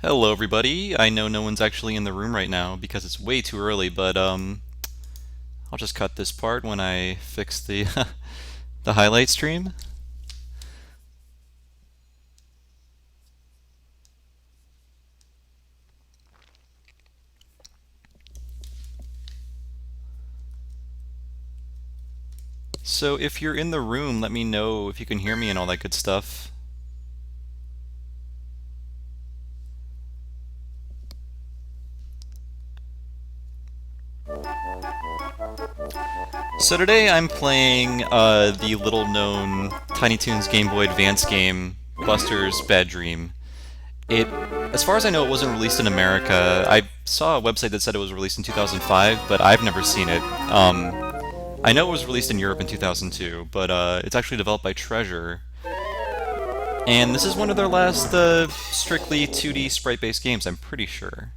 Hello everybody. I know no one's actually in the room right now because it's way too early, but I'll just cut this part when I fix the the highlight stream. So if you're in the room, let me know if you can hear me and all that good stuff. So today I'm playing the little-known Tiny Toons Game Boy Advance game, Buster's Bad Dream. As far as I know, it wasn't released in America. I saw a website that said it was released in 2005, but I've never seen it. I know it was released in Europe in 2002, but it's actually developed by Treasure. And this is one of their last strictly 2D sprite-based games, I'm pretty sure.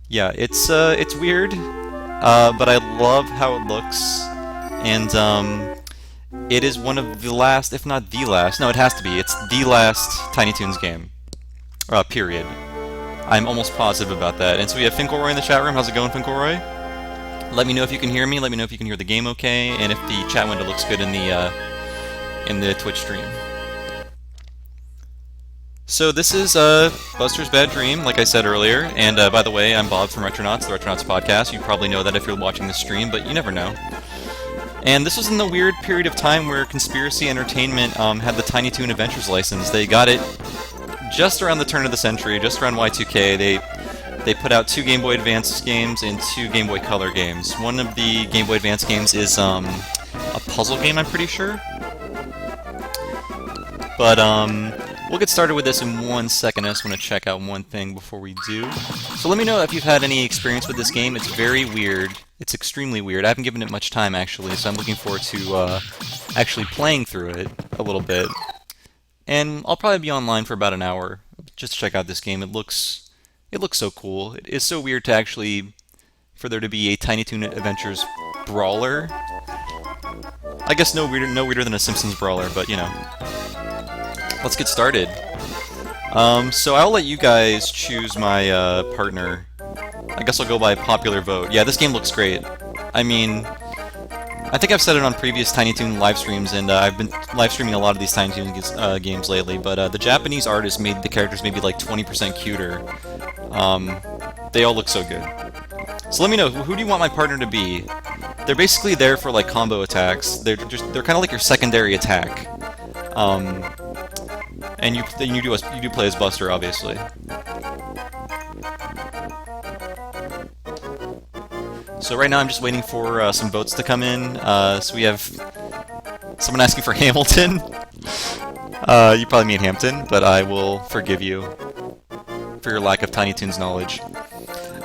Yeah, it's weird, but I love how it looks, and it is one of the last, if not the last, no, it has to be, it's the last Tiny Toons game. Period. I'm almost positive about that. And so we have Finkelroy in the chat room. How's it going, Finkelroy? Let me know if you can hear me. Let me know if you can hear the game okay, and if the chat window looks good in the Twitch stream. So this is Buster's Bad Dream, like I said earlier. And by the way, I'm Bob from Retronauts, the Retronauts podcast. You probably know that if you're watching the stream, but you never know. And this was in the weird period of time where Conspiracy Entertainment had the Tiny Toon Adventures license. They got it just around the turn of the century, just around Y2K. They put out 2 Game Boy Advance games and 2 Game Boy Color games. One of the Game Boy Advance games is a puzzle game, I'm pretty sure. But we'll get started with this in 1 second. I just want to check out one thing before we do. So let me know if you've had any experience with this game. It's very weird. It's extremely weird. I haven't given it much time, actually, so I'm looking forward to actually playing through it a little bit. And I'll probably be online for about an hour just to check out this game. It looks so cool. It is so weird to actually, for there to be a Tiny Toon Adventures brawler. I guess no weirder than a Simpsons brawler, but you know. Let's get started. So I'll let you guys choose my partner. I guess I'll go by popular vote. Yeah, this game looks great. I mean, I think I've said it on previous Tiny Toon live streams, and I've been live streaming a lot of these Tiny Toon games lately, but the Japanese artist made the characters maybe like 20% cuter. They all look so good. So let me know, who do you want my partner to be? They're basically there for like combo attacks. They're kind of like your secondary attack. And you do play as Buster, obviously. So right now I'm just waiting for some votes to come in. So we have someone asking for Hamilton. You probably mean Hampton, but I will forgive you for your lack of Tiny Toons knowledge.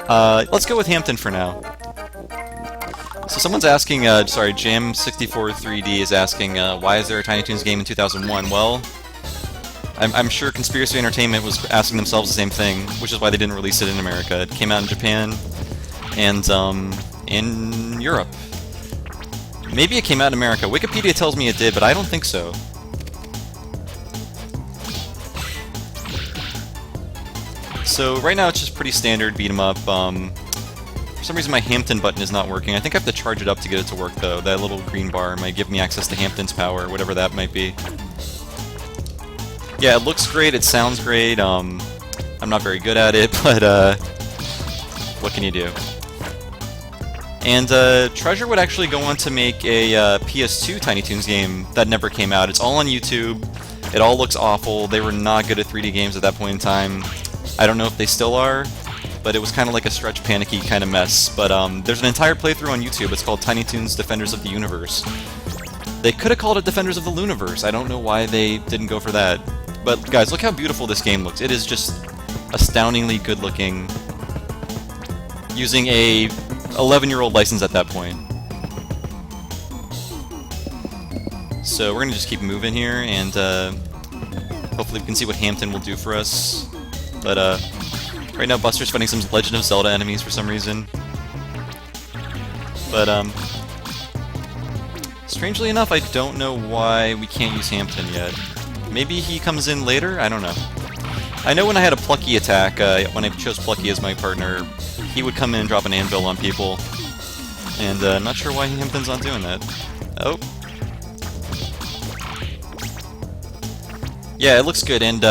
Let's go with Hampton for now. So someone's asking, sorry, Jam64 3D is asking, why is there a Tiny Toons game in 2001? Well, I'm sure Conspiracy Entertainment was asking themselves the same thing, which is why they didn't release it in America. It came out in Japan and in Europe. Maybe it came out in America. Wikipedia tells me it did, but I don't think so. So right now it's just pretty standard beat 'em up. For some reason my Hampton button is not working. I think I have to charge it up to get it to work though. That little green bar might give me access to Hampton's power, whatever that might be. Yeah, it looks great, it sounds great. I'm not very good at it, but what can you do? And Treasure would actually go on to make a PS2 Tiny Toons game that never came out. It's all on YouTube. It all looks awful. They were not good at 3D games at that point in time. I don't know if they still are, but it was kind of like a stretch panicky kind of mess. But there's an entire playthrough on YouTube. It's called Tiny Toons Defenders of the Universe. They could have called it Defenders of the Looniverse. I don't know why they didn't go for that. But guys, look how beautiful this game looks. It is just astoundingly good looking, using a 11-year-old license at that point. So we're gonna just keep moving here, and hopefully we can see what Hampton will do for us. But right now Buster's fighting some Legend of Zelda enemies for some reason. But strangely enough, I don't know why we can't use Hampton yet. Maybe he comes in later? I don't know. I know when I had a Plucky attack, when I chose Plucky as my partner, he would come in and drop an anvil on people. And not sure why he intends on doing that. Oh. Yeah, it looks good, and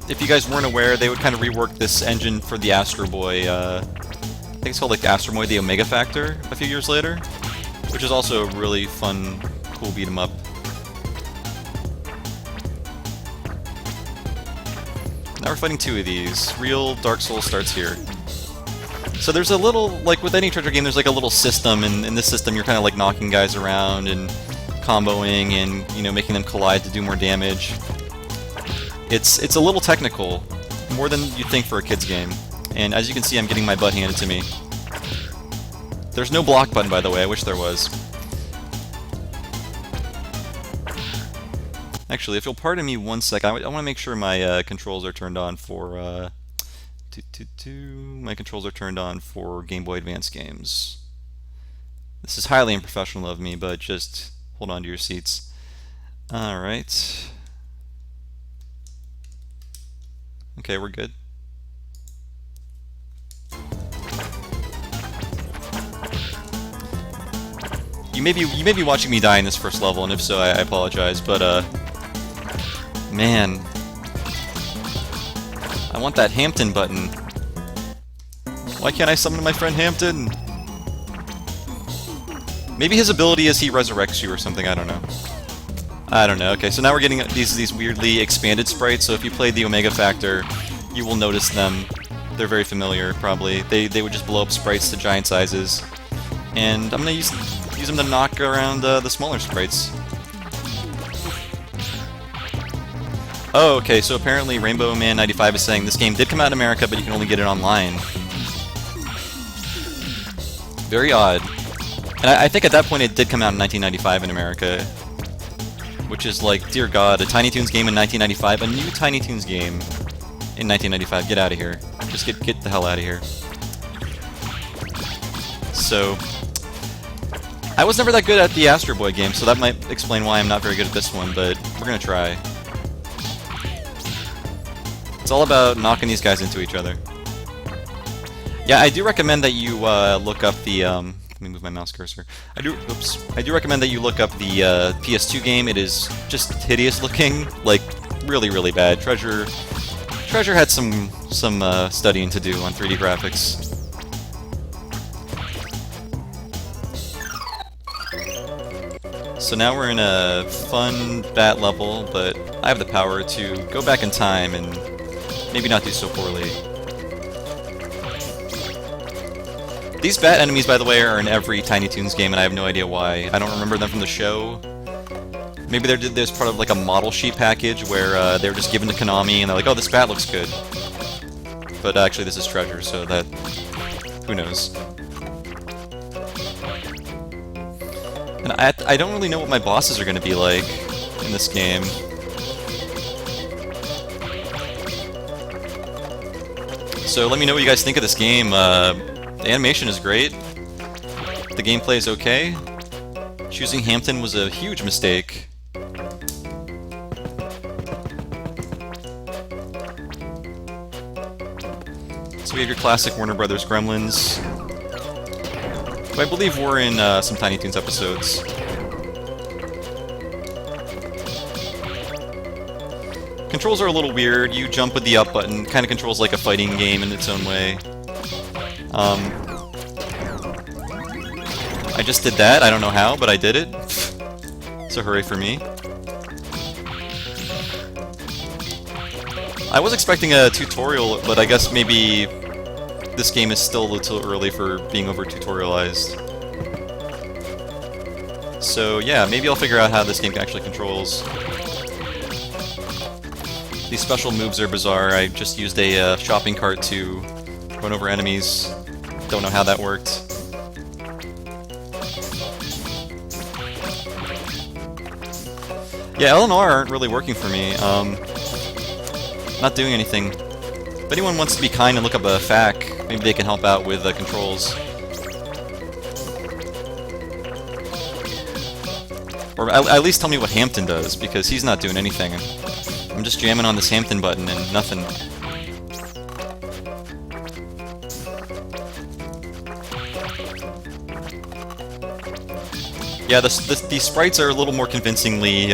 if you guys weren't aware, they would kind of rework this engine for the Astro Boy, I think it's called like the Astro Boy, the Omega Factor, a few years later, which is also a really fun, cool beat-em-up. Now we're fighting two of these. Real Dark Souls starts here. So there's a little, like with any treasure game, there's like a little system, and in this system you're kind of like knocking guys around and comboing and, you know, making them collide to do more damage. It's a little technical, more than you'd think for a kid's game. And as you can see, I'm getting my butt handed to me. There's no block button, by the way, I wish there was. Actually, if you'll pardon me one sec, I want to make sure my controls are turned on for my controls are turned on for Game Boy Advance games. This is highly unprofessional of me, but just hold on to your seats. Alright. Okay, we're good. You may be watching me die in this first level, and if so, I apologize, but man, I want that Hampton button. Why can't I summon my friend Hampton? Maybe his ability is he resurrects you or something, I don't know. I don't know. Okay, so now we're getting these weirdly expanded sprites, so if you played the Omega Factor, you will notice them. They're very familiar, probably. They would just blow up sprites to giant sizes. And I'm gonna use them to knock around the smaller sprites. Oh, okay, so apparently Rainbow Man 95 is saying this game did come out in America, but you can only get it online. Very odd. And I think at that point it did come out in 1995 in America. Which is like, dear God, a Tiny Toons game in 1995? A new Tiny Toons game in 1995? Get out of here. Just get the hell out of here. So, I was never that good at the Astro Boy game, so that might explain why I'm not very good at this one, but we're gonna try. It's all about knocking these guys into each other. Yeah, I do recommend that you look up the, let me move my mouse cursor. I do recommend that you look up the PS2 game. It is just hideous looking, like really, really bad. Treasure had some studying to do on 3D graphics. So now we're in a fun bat level, but I have the power to go back in time and maybe not do so poorly. These bat enemies, by the way, are in every Tiny Toons game, and I have no idea why. I don't remember them from the show. Maybe there's part of like a model sheet package where they were just given to Konami, and they're like, oh, this bat looks good. But actually, this is treasure, so that... who knows? And I don't really know what my bosses are going to be like in this game. So let me know what you guys think of this game. The animation is great. The gameplay is okay. Choosing Hampton was a huge mistake. So we have your classic Warner Brothers Gremlins. I believe we're in some Tiny Toons episodes. Controls are a little weird. You jump with the up button. Kind of controls like a fighting game in its own way. I just did that. I don't know how, but I did it. So hooray for me. I was expecting a tutorial, but I guess maybe this game is still a little early for being over-tutorialized. So yeah, maybe I'll figure out how this game actually controls. These special moves are bizarre. I just used a shopping cart to run over enemies. Don't know how that worked. Yeah, L and R aren't really working for me. Not doing anything. If anyone wants to be kind and look up a FAQ, maybe they can help out with controls. Or at least tell me what Hampton does, because he's not doing anything. I'm just jamming on this Hampton button and nothing. Yeah, the sprites are a little more convincingly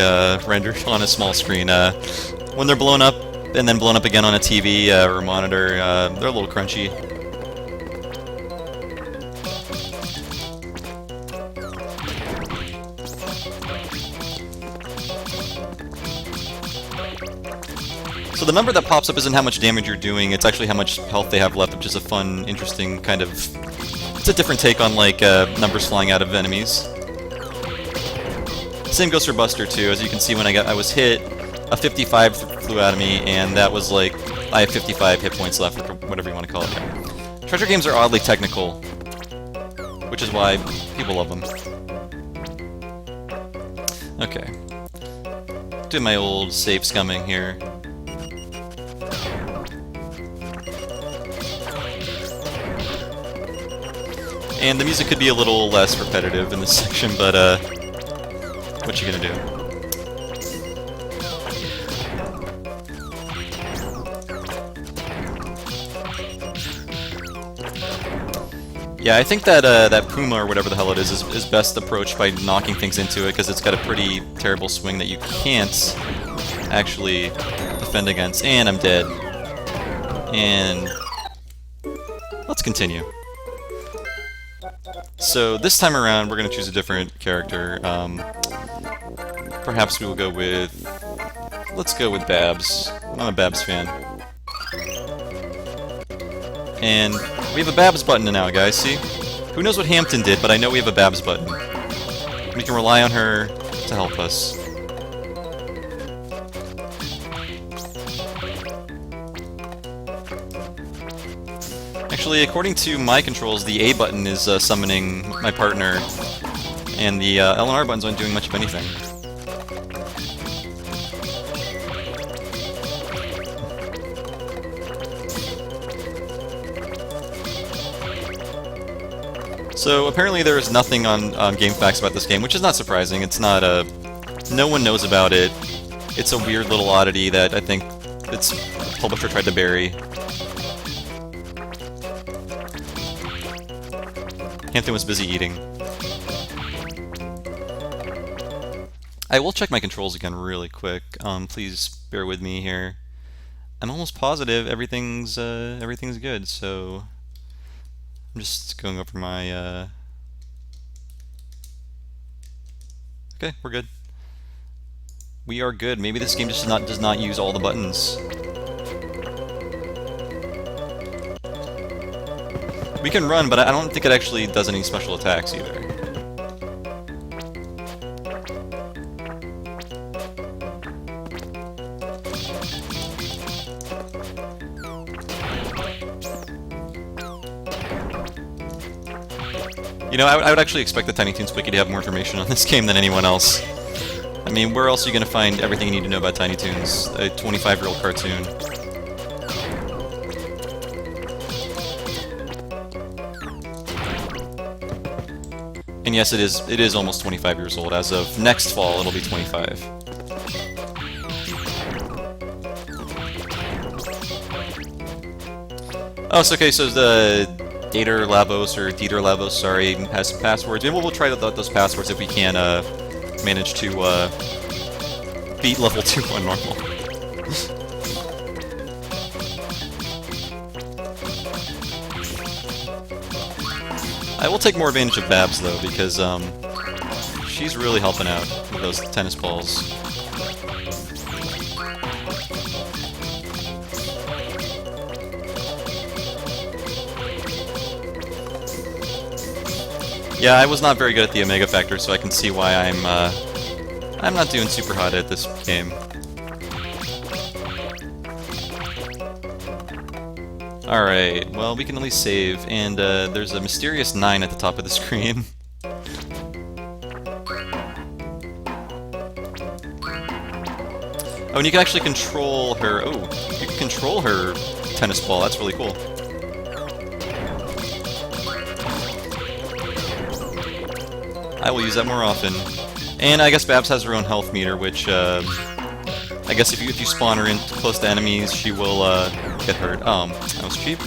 rendered on a small screen. When they're blown up and then blown up again on a TV or a monitor, they're a little crunchy. So the number that pops up isn't how much damage you're doing, it's actually how much health they have left, which is a fun, interesting kind of... It's a different take on, like, numbers flying out of enemies. Same goes for Buster, too. As you can see, when I was hit, a 55 flew out of me, and that was like, I have 55 hit points left, or whatever you want to call it. Treasure games are oddly technical, which is why people love them. Okay. Do my old save scumming here. And the music could be a little less repetitive in this section, but what you gonna do? Yeah, I think that that Puma, or whatever the hell it is best approached by knocking things into it, because it's got a pretty terrible swing that you can't actually defend against. And I'm dead. And let's continue. So this time around, we're going to choose a different character. Perhaps we will go with... Let's go with Babs. I'm a Babs fan. And we have a Babs button now, guys, see? Who knows what Hampton did, but I know we have a Babs button. We can rely on her to help us. Actually, according to my controls, the A button is summoning my partner, and the L and R buttons aren't doing much of anything. So apparently there is nothing on GameFAQs about this game, which is not surprising. It's not a... No one knows about it. It's a weird little oddity that I think its publisher tried to bury. Hampton was busy eating. I will check my controls again really quick. Please bear with me here. I'm almost positive everything's good, so... I'm just going over my, Okay, we're good. We are good. Maybe this game just does not use all the buttons. We can run, but I don't think it actually does any special attacks either. You know, I would actually expect the Tiny Toons Wiki to have more information on this game than anyone else. I mean, where else are you going to find everything you need to know about Tiny Toons? A 25-year-old cartoon. And yes, it is almost 25 years old. As of next fall, it'll be 25. Oh, so okay, so the Dieter Lavos, sorry, has some passwords. Maybe we'll try those passwords if we can manage to beat level 2 on normal. I will take more advantage of Babs, though, because she's really helping out with those tennis balls. Yeah, I was not very good at the Omega Factor, so I can see why I'm not doing super hot at this game. Alright, well, we can at least save, and there's a mysterious 9 at the top of the screen. Oh, and you can actually control her... Oh, you can control her tennis ball, that's really cool. I will use that more often. And I guess Babs has her own health meter, which, I guess if you spawn her in close to enemies, she will, get hurt. That was cheap.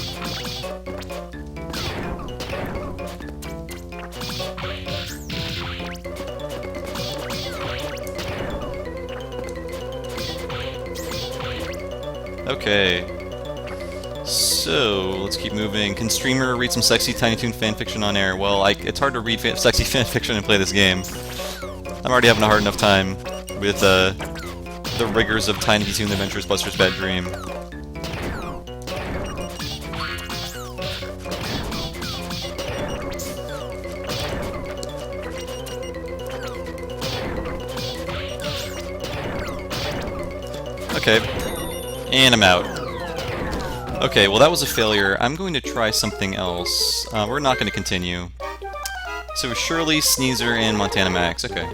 Okay. So, let's keep moving. Can streamer read some sexy Tiny Toon fanfiction on air? Well, it's hard to read sexy fanfiction and play this game. I'm already having a hard enough time with the rigors of Tiny Toon Adventures Buster's Bad Dream. Okay. And I'm out. Okay, well that was a failure. I'm going to try something else. We're not going to continue. So Shirley, Sneezer, and Montana Max. Okay.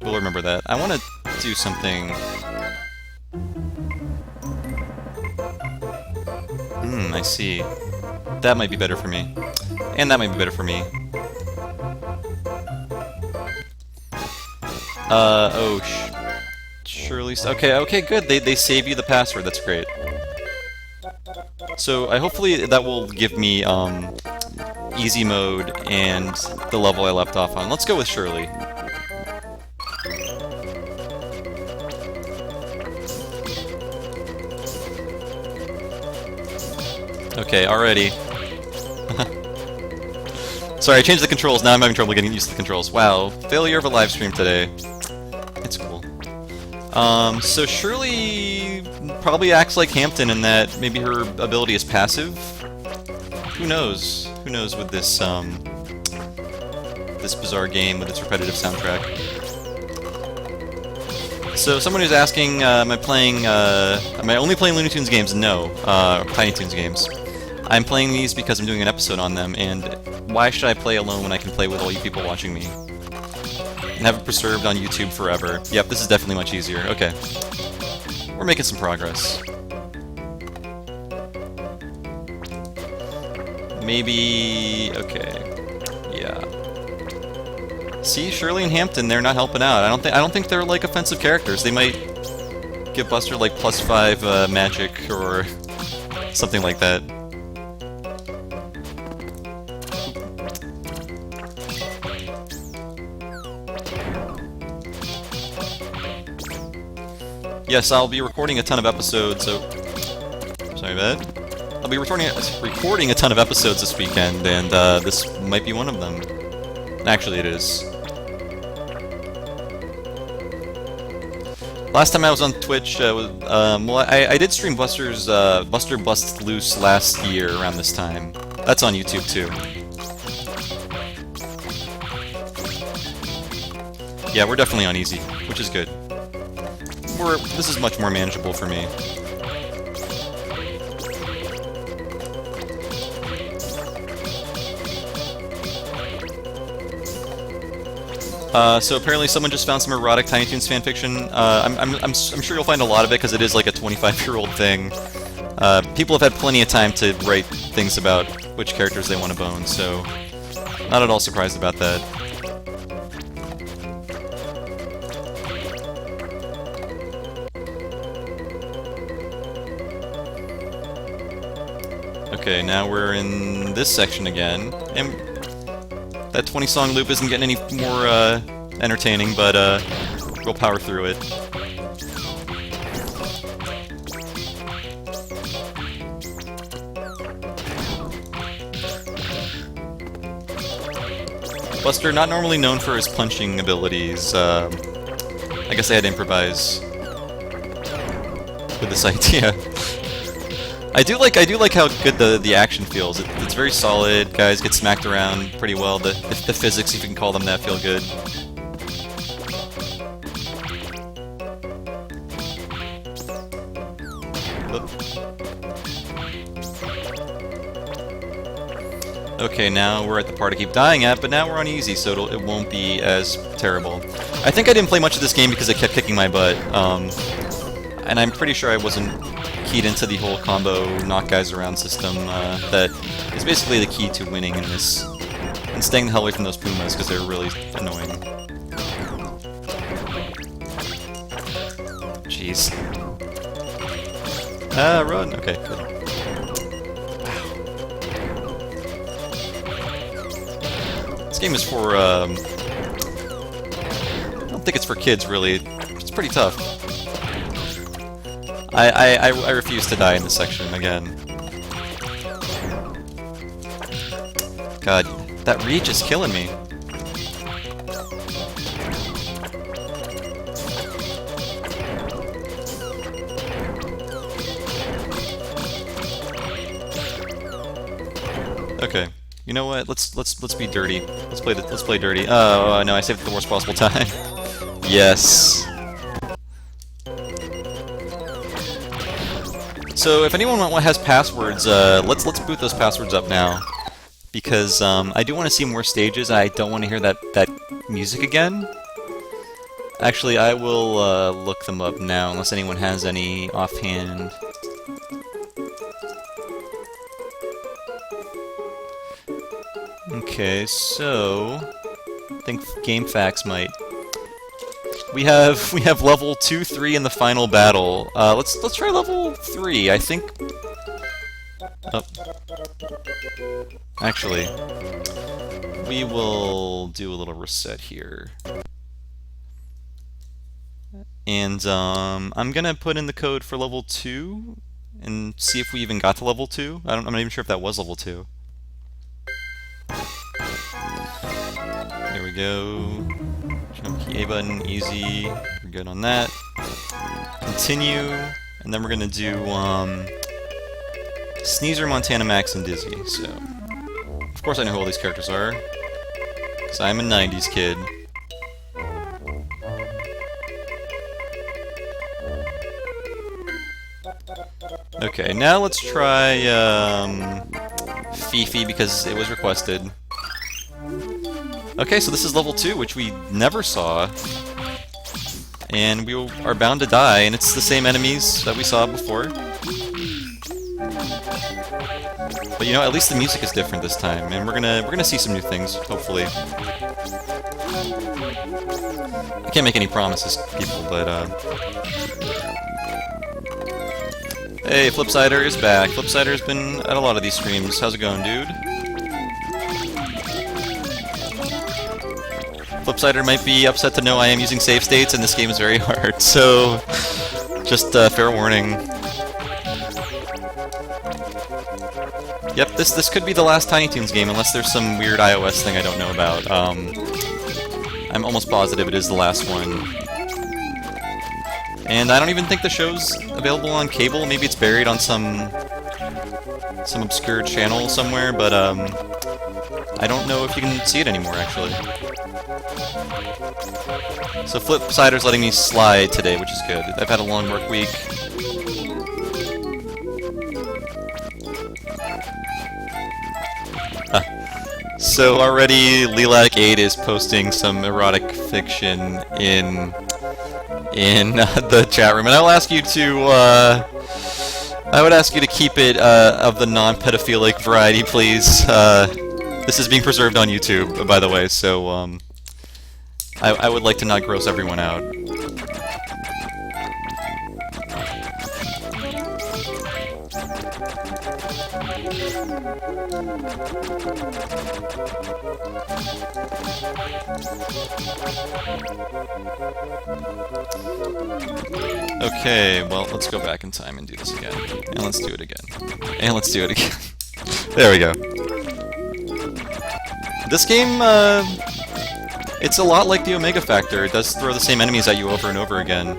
We'll remember that. I want to do something... I see. That might be better for me. And that might be better for me. Shirley... Okay, good. They save you the password. That's great. So, hopefully that will give me, easy mode and the level I left off on. Let's go with Shirley. Okay, already. Sorry, I changed the controls, now I'm having trouble getting used to the controls. Wow, failure of a live stream today. It's cool. So Shirley probably acts like Hampton in that maybe her ability is passive? Who knows? Who knows with this, this bizarre game with its repetitive soundtrack. So someone who's asking, am I only playing Looney Tunes games? No, Tiny Toons games. I'm playing these because I'm doing an episode on them, and why should I play alone when I can play with all you people watching me? And have it preserved on YouTube forever. Yep, this is definitely much easier. Okay. We're making some progress. Maybe... okay. Yeah. See, Shirley and Hampton, they're not helping out. I don't think they're, like, offensive characters. They might give Buster, like, +5 magic or something like that. Yes, I'll be recording a ton of episodes, so... Sorry about that. I'll be recording a ton of episodes this weekend, and this might be one of them. Actually, it is. Last time I was on Twitch, well, I did stream Buster's, Buster Busts Loose last year around this time. That's on YouTube, too. Yeah, we're definitely on easy, which is good. This is much more manageable for me. So apparently someone just found some erotic Tiny Toons fanfiction. I'm sure you'll find a lot of it because it is like a 25-year-old thing. People have had plenty of time to write things about which characters they want to bone, so not at all surprised about that. Okay, now we're in this section again, and that 20-song loop isn't getting any more entertaining, but we'll power through it. Buster, not normally known for his punching abilities, I guess I had to improvise with this idea. I do like how good the action feels. It's very solid. Guys get smacked around pretty well. The physics, if you can call them that, feel good. Okay, now we're at the part I keep dying at, but now we're on easy, so it won't be as terrible. I think I didn't play much of this game because it kept kicking my butt, and I'm pretty sure I wasn't keyed into the whole combo knock guys around system that is basically the key to winning in this, and staying the hell away from those Pumas because they're really annoying. Jeez. Ah, run! Okay, good. This game is for, I don't think it's for kids, really. It's pretty tough. I refuse to die in this section again. God, that reach is killing me. Okay, you know what? Let's be dirty. Let's play dirty. Oh no, I saved it the worst possible time. Yes. So if anyone has passwords, let's boot those passwords up now, because I do want to see more stages. I don't want to hear that music again. Actually, I will look them up now, unless anyone has any offhand. Okay, so I think GameFAQs might. We have level 2, 3 in the final battle. Let's try level 3. I think. Oh. Actually, we will do a little reset here. And I'm gonna put in the code for level 2 and see if we even got to level 2. I'm not even sure if that was level 2. There we go. Jump key A button, easy. We're good on that. Continue, and then we're gonna do Sneezer, Montana Max, and Dizzy. So, of course I know who all these characters are, because I'm a 90s kid. Okay, now let's try Fifi, because it was requested. Okay, so this is level 2, which we never saw. And we are bound to die, and it's the same enemies that we saw before. But you know, at least the music is different this time, and we're gonna see some new things, hopefully. I can't make any promises, people, but hey, Flipsider is back. Flipsider's been at a lot of these streams. How's it going, dude? Flipsider might be upset to know I am using save states, and this game is very hard, so just fair warning. Yep, this could be the last Tiny Toons game, unless there's some weird iOS thing I don't know about. I'm almost positive it is the last one. And I don't even think the show's available on cable. Maybe it's buried on some obscure channel somewhere, but I don't know if you can see it anymore, actually. So Flipsider's letting me slide today, which is good. I've had a long work week. So already Lilac8 is posting some erotic fiction in the chat room, and I will ask you to I would ask you to keep it of the non-pedophilic variety, please. This is being preserved on YouTube, by the way, so I would like to not gross everyone out. Okay, well, let's go back in time and do this again. And let's do it again. And let's do it again. There we go. This game, it's a lot like the Omega Factor. It does throw the same enemies at you over and over again.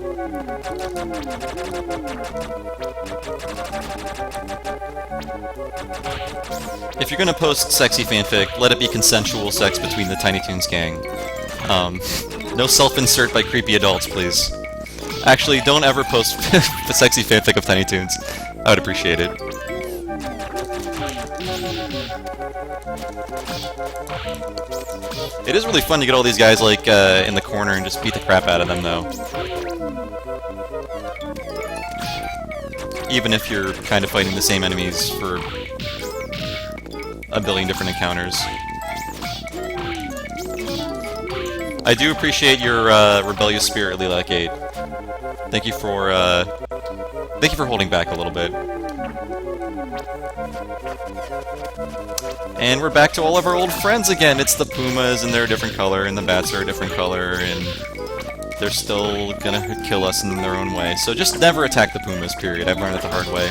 If you're gonna post sexy fanfic, let it be consensual sex between the Tiny Toons gang. No self-insert by creepy adults, please. Actually, don't ever post the sexy fanfic of Tiny Toons. I would appreciate it. It is really fun to get all these guys, like, in the corner and just beat the crap out of them, though. Even if you're kind of fighting the same enemies for a billion different encounters. I do appreciate your rebellious spirit, Lilac8. Thank you for holding back a little bit. And we're back to all of our old friends again. It's the pumas, and they're a different color, and the bats are a different color, and they're still gonna kill us in their own way. So just never attack the Pumas, period. I've learned it the hard way.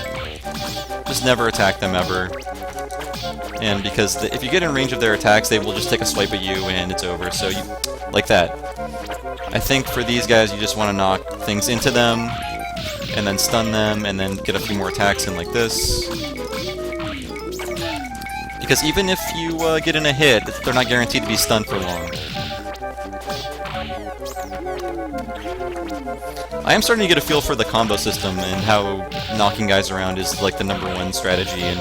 Just never attack them ever. And because if you get in range of their attacks, they will just take a swipe at you and it's over. So you, like that. I think for these guys, you just want to knock things into them, and then stun them, and then get a few more attacks in like this. Because even if you get in a hit, they're not guaranteed to be stunned for long. I am starting to get a feel for the combo system and how knocking guys around is like the #1 strategy in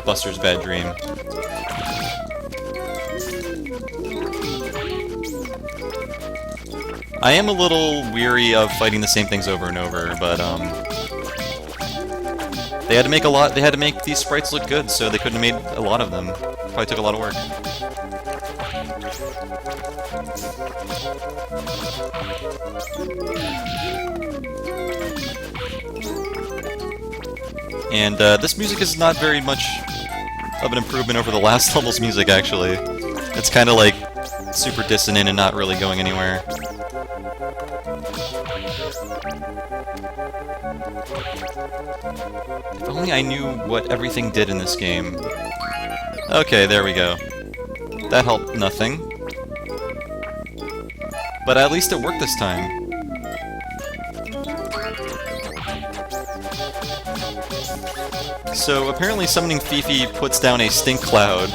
Buster's Bad Dream. I am a little weary of fighting the same things over and over, but they had to make They had to make these sprites look good, so they couldn't have made a lot of them. Probably took a lot of work. And this music is not very much of an improvement over the last level's music, actually. It's kind of like super dissonant and not really going anywhere. If only I knew what everything did in this game. Okay, there we go. That helped nothing. But at least it worked this time. So apparently summoning Fifi puts down a stink cloud.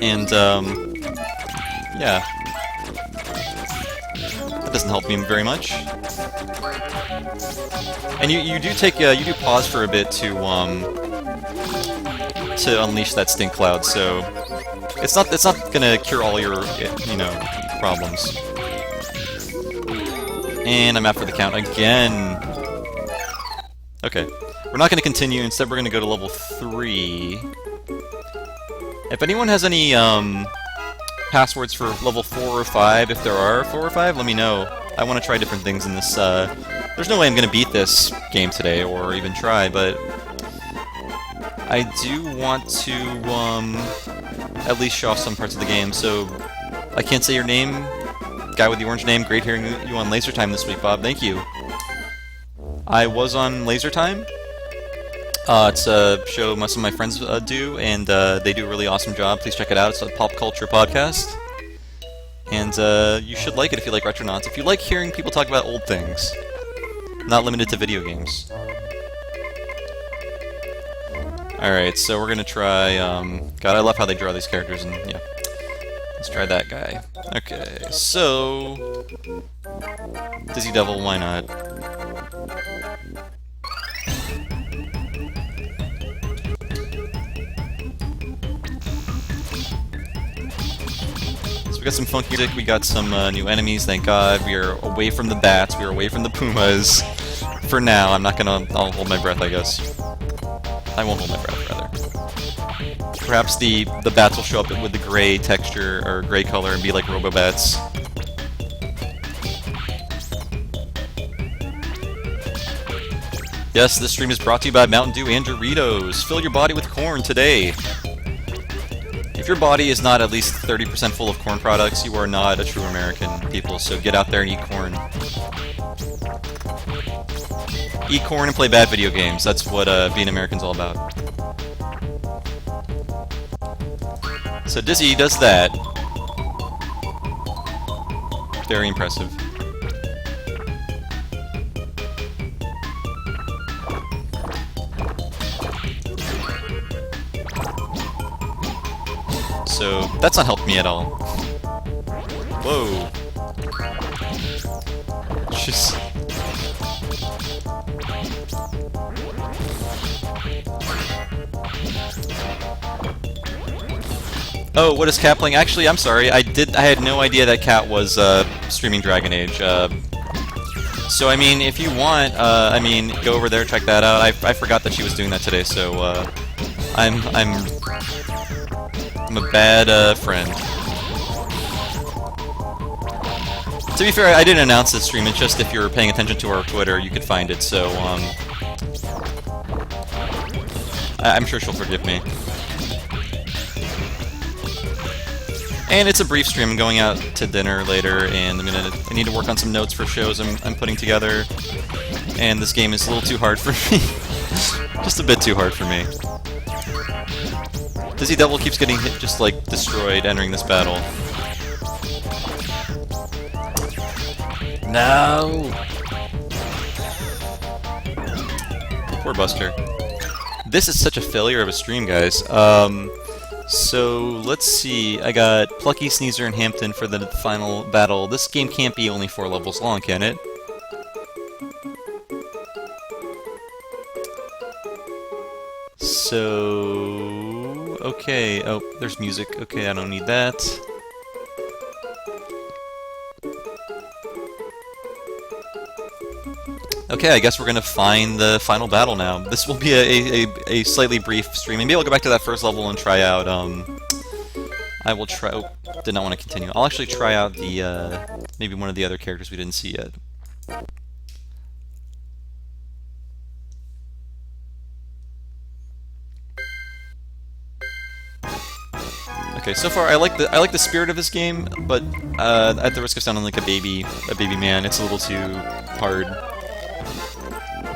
And, yeah. That doesn't help me very much. And you do take, you do pause for a bit to unleash that stink cloud, so it's not gonna cure all your, you know, problems. And I'm after the count again. Okay. We're not gonna continue, instead we're gonna go to level 3. If anyone has any passwords for level 4 or 5, if there are 4 or 5, let me know. I want to try different things in this. There's no way I'm going to beat this game today, or even try, but I do want to at least show off some parts of the game. So I can't say your name, guy with the orange name. Great hearing you on Laser Time this week, Bob. Thank you. I was on Laser Time. It's a show most of my friends do, and they do a really awesome job. Please check it out. It's a pop culture podcast. And you should like it if you like Retronauts. If you like hearing people talk about old things. Not limited to video games. Alright, so we're gonna try, God, I love how they draw these characters, and yeah. Let's try that guy. Okay, so... Dizzy Devil, why not? We got some funky music, we got some new enemies, thank God. We are away from the bats, we are away from the pumas. For now, I'm not gonna... I'll hold my breath, I guess. I won't hold my breath, rather. Perhaps the bats will show up with the gray texture, or gray color, and be like Robo-Bats. Yes, this stream is brought to you by Mountain Dew and Doritos. Fill your body with corn today. If your body is not at least 30% full of corn products, you are not a true American, people, so get out there and eat corn. Eat corn and play bad video games. That's what being American's all about. So Dizzy does that. Very impressive. So, that's not helped me at all. Whoa. Just... Oh, what is Cat playing? Actually, I'm sorry, I had no idea that Cat was streaming Dragon Age. So, I mean, if you want, I mean, go over there, check that out. I forgot that she was doing that today, so, I'm a bad friend. To be fair, I didn't announce this stream, it's just if you were paying attention to our Twitter, you could find it, so, I'm sure she'll forgive me. And it's a brief stream. I'm going out to dinner later, and I need to work on some notes for shows I'm putting together. And this game is a little too hard for me. Just a bit too hard for me. Dizzy Devil keeps getting hit, just like destroyed entering this battle. No! Poor Buster. This is such a failure of a stream, guys. So, let's see. I got Plucky, Sneezer, and Hampton for the final battle. This game can't be only 4 levels long, can it? So... okay. Oh, there's music. Okay, I don't need that. Okay, I guess we're gonna find the final battle now. This will be a slightly brief stream. Maybe I'll go back to that first level and try out, I will try... oh, did not want to continue. I'll actually try out the, maybe one of the other characters we didn't see yet. Okay, so far I like the spirit of this game, but at the risk of sounding like a baby man, it's a little too hard.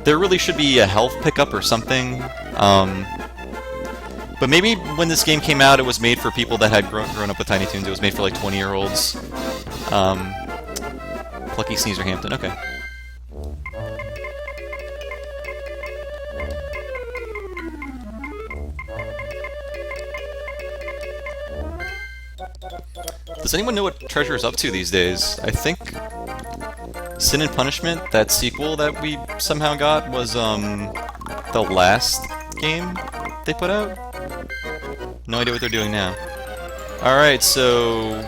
There really should be a health pickup or something. But maybe when this game came out, it was made for people that had grown up with Tiny Toons. It was made for like 20-year-olds. Plucky, Sneezer, Hampton. Okay. Does anyone know what Treasure is up to these days? I think Sin and Punishment, that sequel that we somehow got, was the last game they put out? No idea what they're doing now. Alright, so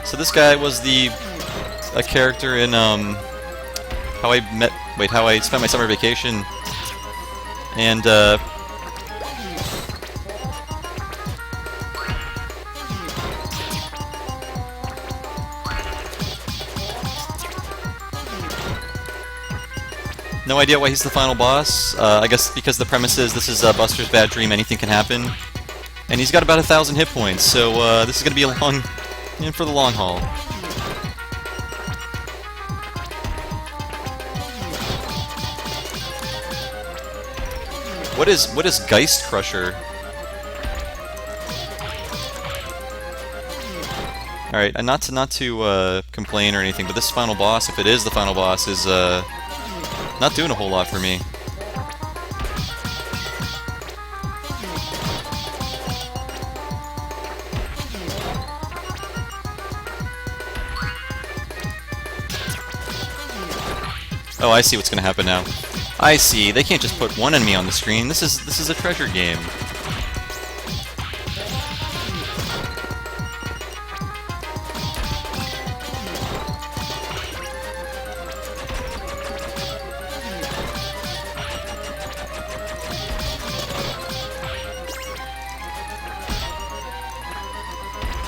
So this guy was a character in How I Spent My Summer Vacation, and no idea why he's the final boss. I guess because the premise is this is Buster's bad dream, anything can happen. And he's got about 1,000 hit points, so this is going to be in for the long haul. What is Geist Crusher? Alright, not to complain or anything, but this final boss, if it is the final boss, is not doing a whole lot for me. Oh, I see what's gonna happen now. I see. They can't just put one enemy on the screen. This is a treasure game.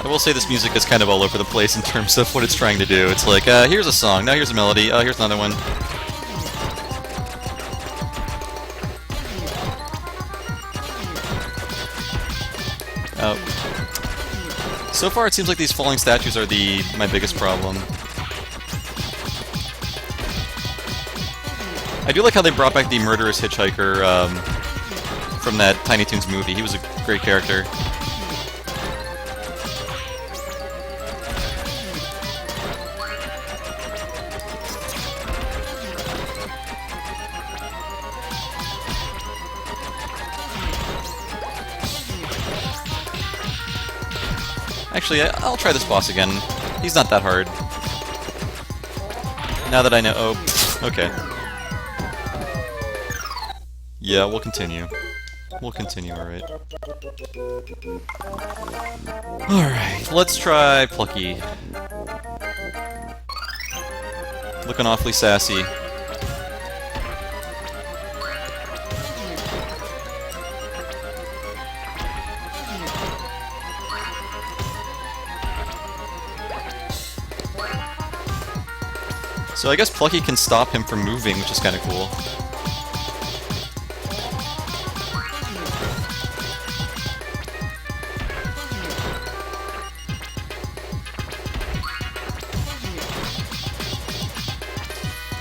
I will say this music is kind of all over the place in terms of what it's trying to do. It's like, here's a song, now here's a melody, oh, here's another one. Oh. So far it seems like these falling statues are my biggest problem. I do like how they brought back the murderous hitchhiker from that Tiny Toons movie. He was a great character. Actually, I'll try this boss again. He's not that hard. Now that I know... oh, okay. Yeah, we'll continue. We'll continue, alright. Alright, let's try Plucky. Looking awfully sassy. So I guess Plucky can stop him from moving, which is kind of cool.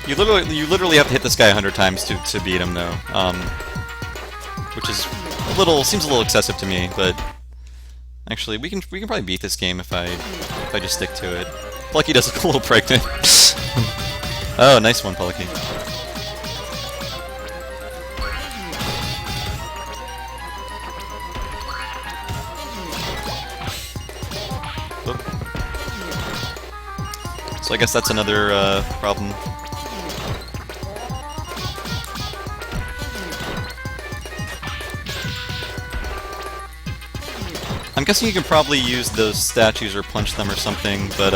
You literally have to hit this guy 100 times to beat him, though. Which is seems a little excessive to me, but actually we can probably beat this game if I just stick to it. Plucky does look a little pregnant. Oh, nice one, Plucky. So I guess that's another problem. I'm guessing you can probably use those statues or punch them or something, but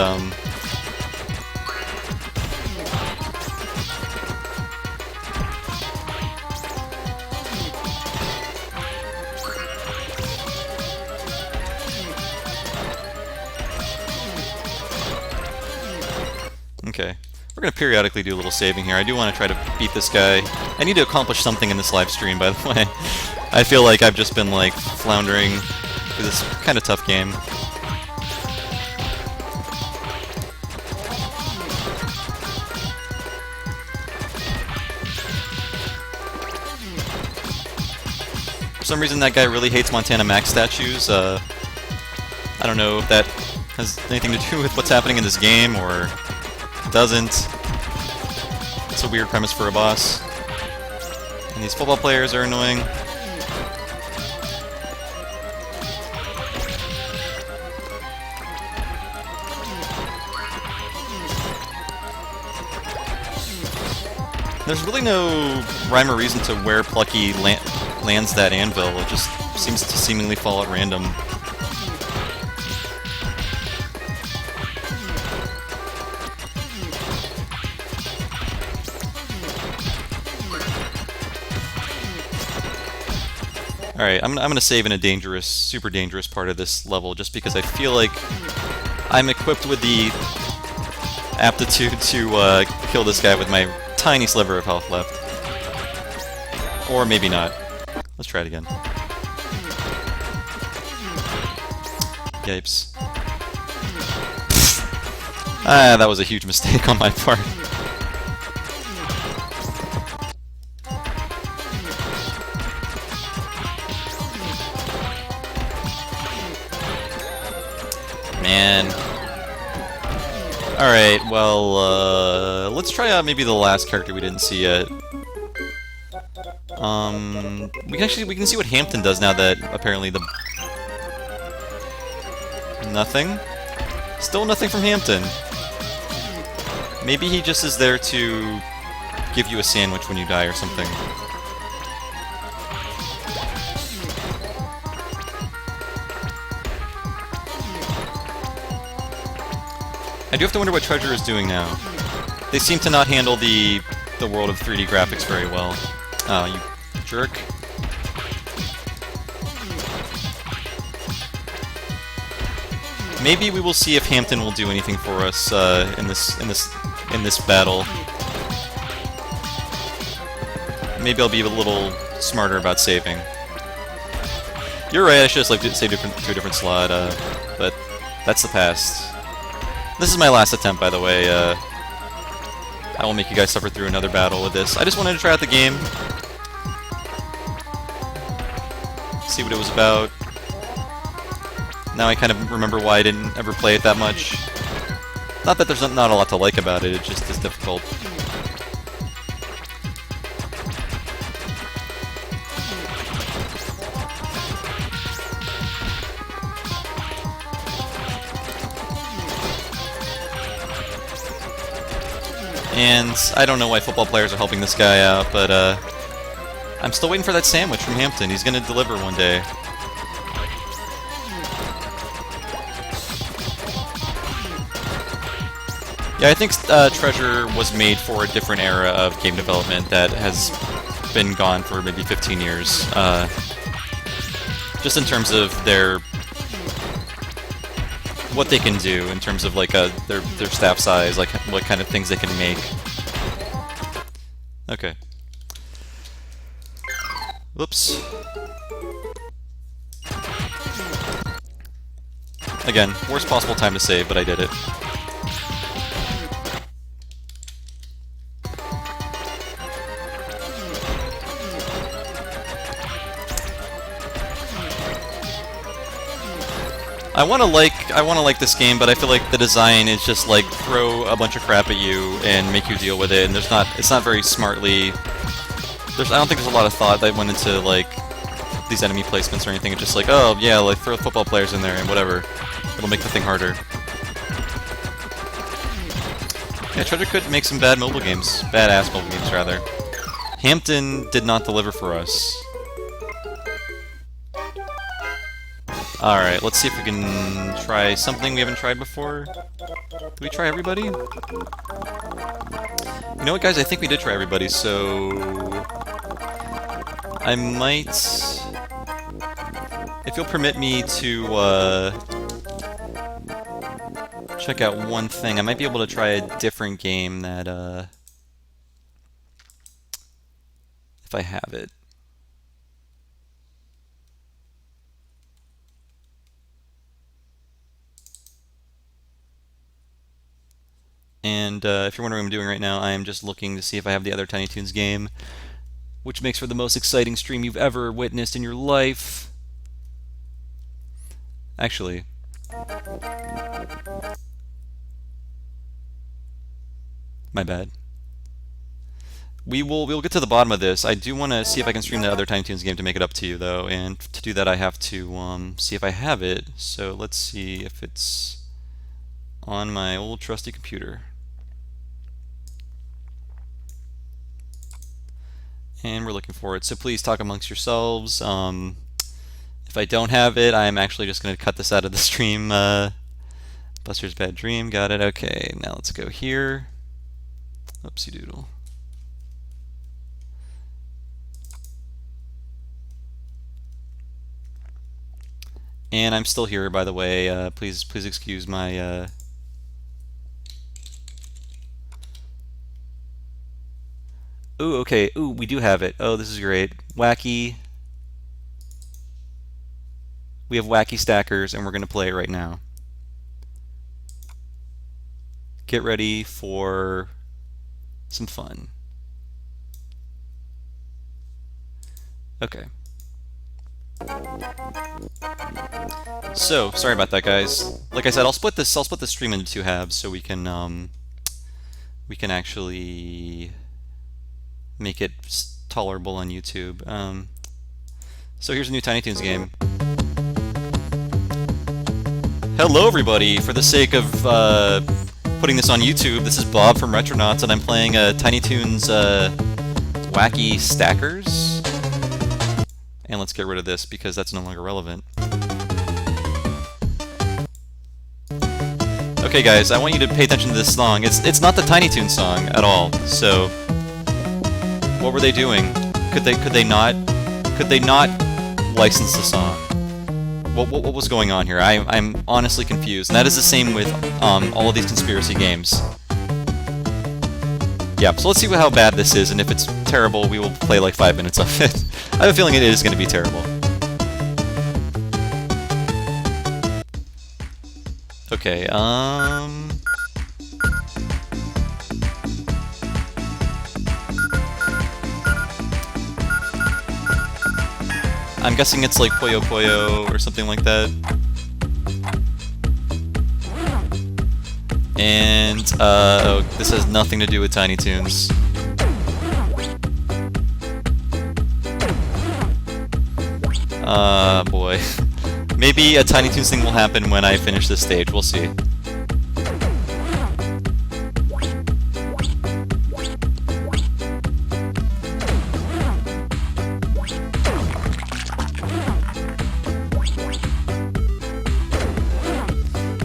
okay. We're going to periodically do a little saving here. I do want to try to beat this guy. I need to accomplish something in this live stream, by the way. I feel like I've just been, like, floundering through this kind of tough game. For some reason, that guy really hates Montana Max statues. I don't know if that has anything to do with what's happening in this game, or doesn't. It's a weird premise for a boss. And these football players are annoying. There's really no rhyme or reason to where Plucky lands that anvil. It just seems to seemingly fall at random. Alright, I'm gonna save in a dangerous, super dangerous part of this level just because I feel like I'm equipped with the aptitude to kill this guy with my tiny sliver of health left. Or maybe not. Let's try it again. Yipes. Ah, that was a huge mistake on my part. Man. Alright, well, let's try out maybe the last character we didn't see yet. We can see what Hampton does now that apparently the... Nothing? Still nothing from Hampton. Maybe he just is there to give you a sandwich when you die or something. I do have to wonder what Treasure is doing now. They seem to not handle the world of 3D graphics very well. Oh, you jerk. Maybe we will see if Hampton will do anything for us in this battle. Maybe I'll be a little smarter about saving. You're right, I should have saved to a different slot, but that's the past. This is my last attempt, by the way. I will make you guys suffer through another battle with this. I just wanted to try out the game. See what it was about. Now I kind of remember why I didn't ever play it that much. Not that there's not a lot to like about it, it just is difficult. And I don't know why football players are helping this guy out, but I'm still waiting for that sandwich from Hampton. He's gonna deliver one day. Yeah, I think Treasure was made for a different era of game development that has been gone for maybe 15 years. Just in terms of what they can do in terms of like their staff size, like what kind of things they can make. Okay. Whoops. Again, worst possible time to save, but I did it. I want to like this game, but I feel like the design is just like throw a bunch of crap at you and make you deal with it, and it's not very smartly. I don't think there's a lot of thought that went into like these enemy placements or anything. It's just like, oh yeah, like throw football players in there and whatever. It'll make the thing harder. Yeah, Treasure could make some bad mobile games. Badass mobile games, rather. Hampton did not deliver for us. Alright, let's see if we can try something we haven't tried before. Did we try everybody? You know what, guys? I think we did try everybody, so... I might... If you'll permit me to, check out one thing, I might be able to try a different game that, if I have it. And if you're wondering what I'm doing right now, I am just looking to see if I have the other Tiny Toons game, which makes for the most exciting stream you've ever witnessed in your life. Actually, my bad. We'll get to the bottom of this. I do want to see if I can stream the other Tiny Toons game to make it up to you, though, and to do that I have to see if I have it. So let's see if it's on my old trusty computer. And we're looking for it, so please talk amongst yourselves. If I don't have it, I'm actually just going to cut this out of the stream. Buster's Bad Dream, got it. Okay, now let's go here. Oopsie doodle. And I'm still here, by the way. Please excuse my... Ooh, okay. Ooh, we do have it. Oh, this is great. Wacky. We have Wacky Stackers, and we're going to play it right now. Get ready for some fun. Okay. So, sorry about that, guys. Like I said, I'll split the stream into two halves so we can actually make it tolerable on YouTube. So here's a new Tiny Toons game. Hello, everybody! For the sake of putting this on YouTube, this is Bob from Retronauts, and I'm playing Tiny Toons Wacky Stackers. And let's get rid of this because that's no longer relevant. Okay, guys, I want you to pay attention to this song. It's not the Tiny Toons song at all. So, what were they doing? Could they not license the song? What was going on here? I'm honestly confused. And that is the same with all of these conspiracy games. Yeah, so let's see how bad this is, and if it's terrible, we will play like 5 minutes of it. I have a feeling it is going to be terrible. Okay, I'm guessing it's like Puyo Puyo or something like that. And, oh, this has nothing to do with Tiny Toons. Boy. Maybe a Tiny Toons thing will happen when I finish this stage, we'll see.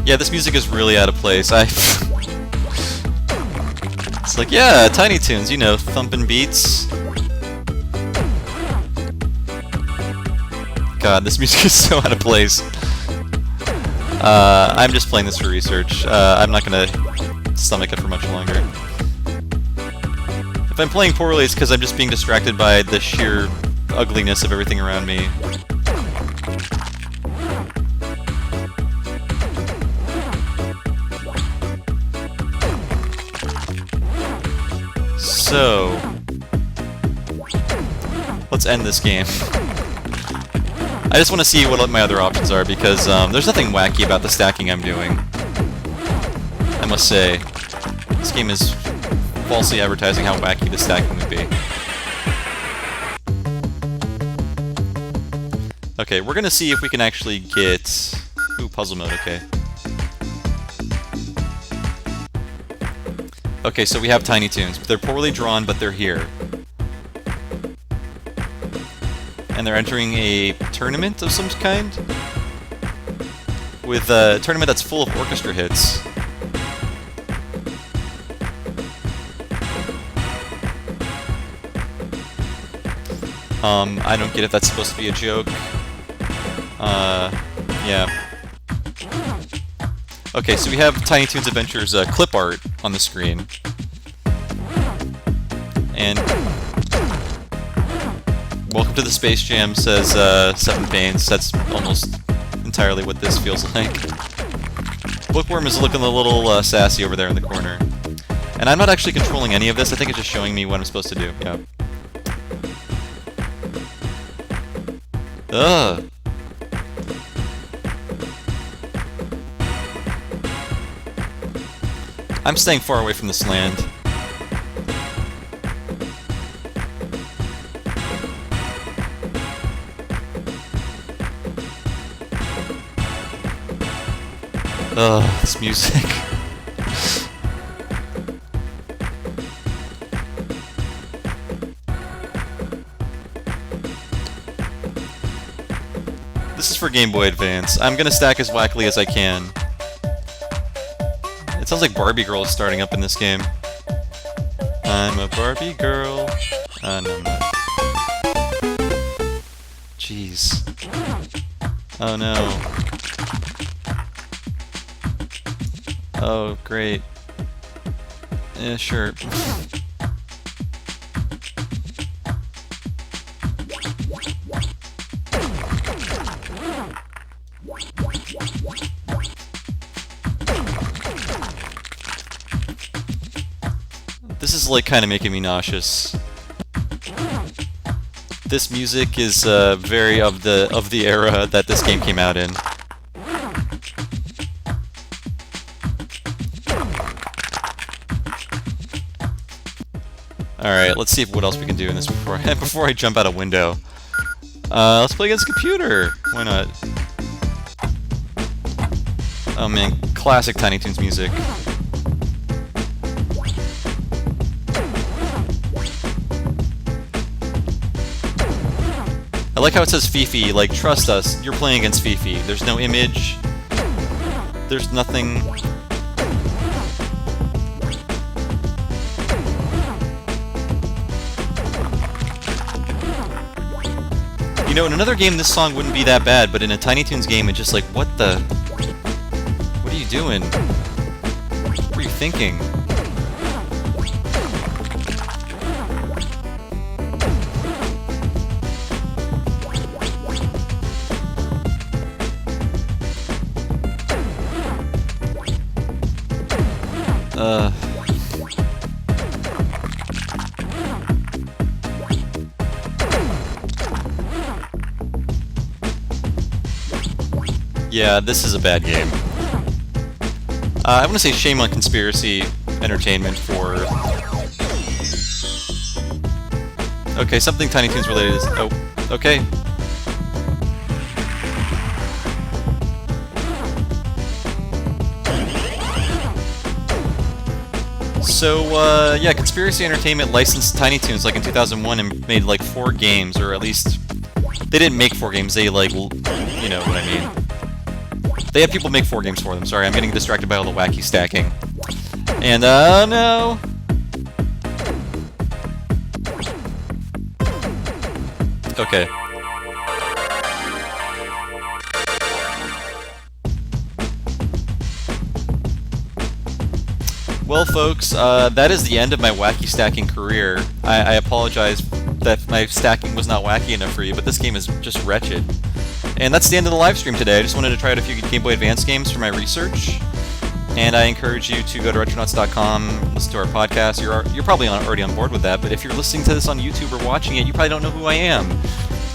Yeah, this music is really out of place. It's like, yeah, Tiny Toons, you know, thumping beats. God, this music is so out of place. I'm just playing this for research. I'm not gonna stomach it for much longer. If I'm playing poorly, it's because I'm just being distracted by the sheer ugliness of everything around me. So, let's end this game. I just want to see what my other options are, because there's nothing wacky about the stacking I'm doing. I must say. This game is falsely advertising how wacky the stacking would be. Okay, we're gonna see if we can actually get... Ooh, puzzle mode, okay. Okay, so we have Tiny Toons. They're poorly drawn, but they're here. And they're entering a tournament of some kind? With a tournament that's full of orchestra hits. I don't get if that's supposed to be a joke. Yeah. Okay, so we have Tiny Toons Adventures clip art on the screen. And... Welcome to the Space Jam, says Seven Pains. That's almost entirely what this feels like. Bookworm is looking a little sassy over there in the corner. And I'm not actually controlling any of this, I think it's just showing me what I'm supposed to do. Yeah. Ugh! I'm staying far away from this land. Ugh, this music. This is for Game Boy Advance. I'm gonna stack as wackily as I can. It sounds like Barbie Girl is starting up in this game. I'm a Barbie girl. No, I'm not. Jeez. Oh no. Oh, great. Yeah, sure. This is like kind of making me nauseous. This music is very of the era that this game came out in. Alright, let's see what else we can do in this before I jump out a window. Let's play against a computer! Why not? Oh man, classic Tiny Toons music. I like how it says Fifi, like, trust us, you're playing against Fifi. There's no image. There's nothing. You know, in another game this song wouldn't be that bad, but in a Tiny Toons game it's just like, what the... What are you doing? What were you thinking? Yeah, this is a bad game. I want to say shame on Conspiracy Entertainment for... Okay, something Tiny Toons related is... Oh, okay. So, yeah, Conspiracy Entertainment licensed Tiny Toons like in 2001 and made like 4 games, or at least... They didn't make 4 games, they like... You know what I mean. They had people make 4 games for them. Sorry, I'm getting distracted by all the wacky stacking. And, no! Okay. Well, folks, that is the end of my wacky stacking career. I apologize that my stacking was not wacky enough for you, but this game is just wretched. And that's the end of the live stream today. I just wanted to try out a few Game Boy Advance games for my research. And I encourage you to go to Retronauts.com, listen to our podcast. You're probably already on board with that, but if you're listening to this on YouTube or watching it, you probably don't know who I am.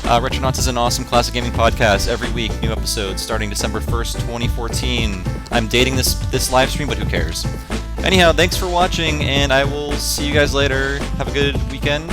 Retronauts is an awesome classic gaming podcast. Every week, new episodes starting December 1st, 2014. I'm dating this live stream, but who cares? Anyhow, thanks for watching, and I will see you guys later. Have a good weekend.